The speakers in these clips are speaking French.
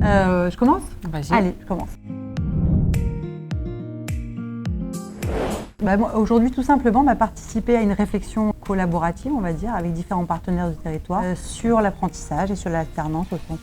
Je commence ? Vas-y. Allez, je commence. Moi, aujourd'hui, tout simplement, participer à une réflexion collaborative, on va dire, avec différents partenaires du territoire sur l'apprentissage et sur l'alternance au sens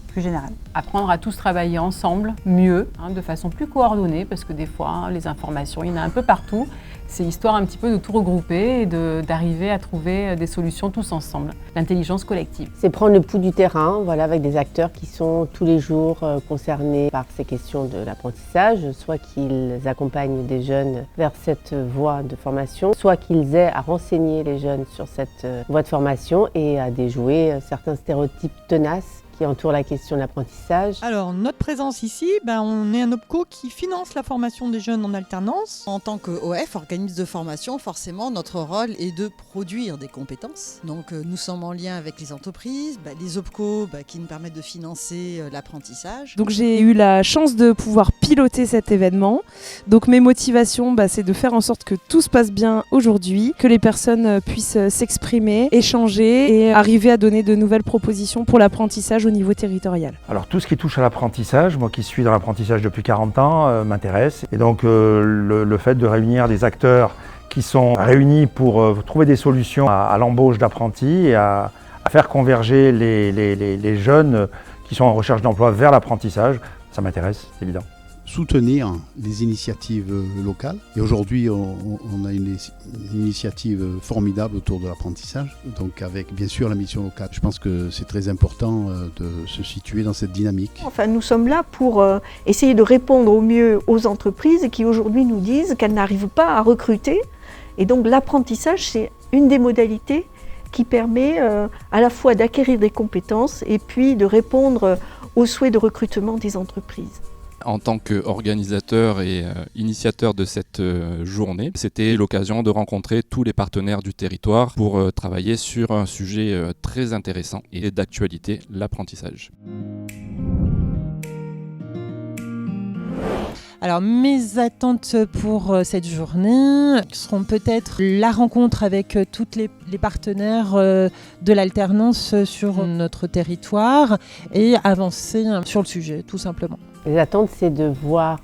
plus général. Apprendre à tous travailler ensemble, mieux, de façon plus coordonnée, parce que des fois, les informations, il y en a un peu partout. C'est histoire un petit peu de tout regrouper et d'arriver à trouver des solutions tous ensemble. L'intelligence collective. C'est prendre le pouls du terrain, avec des acteurs qui sont tous les jours concernés par ces questions de l'apprentissage, soit qu'ils accompagnent des jeunes vers cette voie de formation, soit qu'ils aient à renseigner les jeunes sur cette voie de formation et à déjouer certains stéréotypes tenaces qui entourent la question de l'apprentissage. Alors, notre présence ici, on est un OPCO qui finance la formation des jeunes en alternance. En tant qu'OF, organisme de formation, forcément, notre rôle est de produire des compétences. Donc, nous sommes en lien avec les entreprises, les OPCO qui nous permettent de financer l'apprentissage. Donc, j'ai eu la chance de pouvoir piloter cet événement. Donc, mes motivations, c'est de faire en sorte que tout se passe bien aujourd'hui, que les personnes puissent s'exprimer, échanger et arriver à donner de nouvelles propositions pour l'apprentissage au niveau territorial. Alors tout ce qui touche à l'apprentissage, moi qui suis dans l'apprentissage depuis 40 ans, m'intéresse. Et donc le fait de réunir des acteurs qui sont réunis pour trouver des solutions à l'embauche d'apprentis et à faire converger les jeunes qui sont en recherche d'emploi vers l'apprentissage, ça m'intéresse, c'est évident. Soutenir les initiatives locales. Et aujourd'hui, on a une initiative formidable autour de l'apprentissage, donc avec bien sûr la mission locale. Je pense que c'est très important de se situer dans cette dynamique. Nous sommes là pour essayer de répondre au mieux aux entreprises qui aujourd'hui nous disent qu'elles n'arrivent pas à recruter. Et donc l'apprentissage, c'est une des modalités qui permet à la fois d'acquérir des compétences et puis de répondre aux souhaits de recrutement des entreprises. En tant qu'organisateur et initiateur de cette journée, c'était l'occasion de rencontrer tous les partenaires du territoire pour travailler sur un sujet très intéressant et d'actualité, l'apprentissage. Alors, mes attentes pour cette journée seront peut-être la rencontre avec tous les partenaires de l'alternance sur notre territoire et avancer sur le sujet, tout simplement. Les attentes, c'est de voir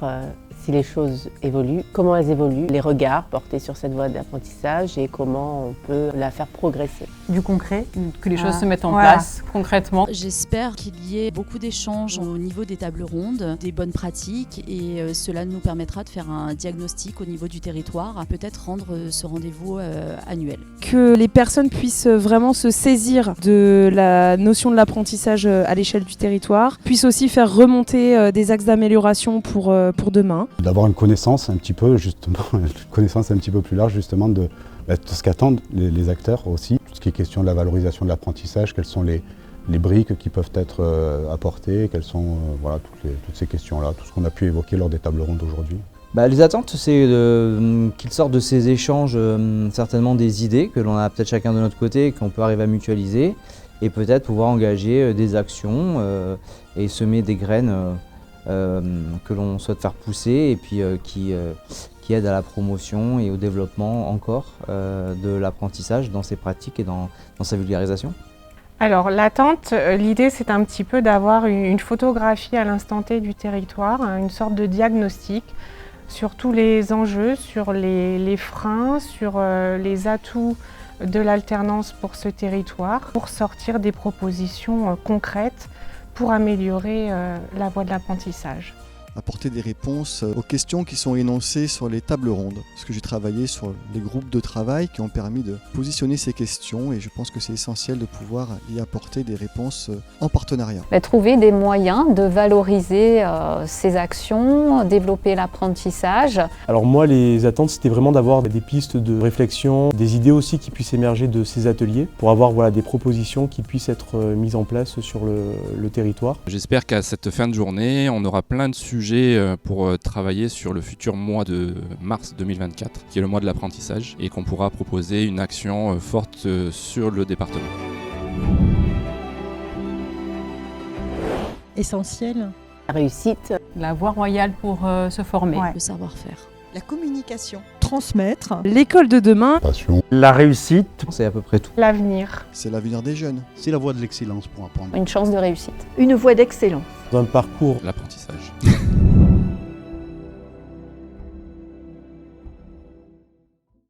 si les choses évoluent, comment elles évoluent, les regards portés sur cette voie d'apprentissage et comment on peut la faire progresser. Du concret, que les choses se mettent en place concrètement. J'espère qu'il y ait beaucoup d'échanges au niveau des tables rondes, des bonnes pratiques et cela nous permettra de faire un diagnostic au niveau du territoire, peut-être rendre ce rendez-vous annuel. Que les personnes puissent vraiment se saisir de la notion de l'apprentissage à l'échelle du territoire, puissent aussi faire remonter des axes d'amélioration pour demain. D'avoir une connaissance un petit peu plus large justement de ce qu'attendent les acteurs aussi, tout ce qui est question de la valorisation de l'apprentissage, quelles sont les briques qui peuvent être apportées, quelles sont toutes ces questions-là, tout ce qu'on a pu évoquer lors des tables rondes aujourd'hui. Les attentes, c'est qu'ils sortent de ces échanges certainement des idées que l'on a peut-être chacun de notre côté et qu'on peut arriver à mutualiser et peut-être pouvoir engager des actions et semer des graines que l'on souhaite faire pousser et puis qui aident à la promotion et au développement encore de l'apprentissage dans ses pratiques et dans sa vulgarisation. Alors l'attente, l'idée c'est un petit peu d'avoir une photographie à l'instant T du territoire, une sorte de diagnostic sur tous les enjeux, sur les freins, sur les atouts de l'alternance pour ce territoire, pour sortir des propositions concrètes pour améliorer la voie de l'apprentissage. Apporter des réponses aux questions qui sont énoncées sur les tables rondes. Parce que j'ai travaillé sur les groupes de travail qui ont permis de positionner ces questions et je pense que c'est essentiel de pouvoir y apporter des réponses en partenariat. Trouver des moyens de valoriser ces actions, développer l'apprentissage. Alors moi, les attentes, c'était vraiment d'avoir des pistes de réflexion, des idées aussi qui puissent émerger de ces ateliers pour avoir des propositions qui puissent être mises en place sur le territoire. J'espère qu'à cette fin de journée, on aura plein de sujets pour travailler sur le futur mois de mars 2024, qui est le mois de l'apprentissage, et qu'on pourra proposer une action forte sur le département. Essentiel. La réussite. La voie royale pour se former. Le savoir-faire. La communication. transmettre. L'école de demain. Passion. La réussite. C'est à peu près tout. L'avenir. C'est l'avenir des jeunes. C'est la voie de l'excellence pour apprendre. Une chance de réussite. Une voie d'excellence. Dans un parcours. L'apprentissage.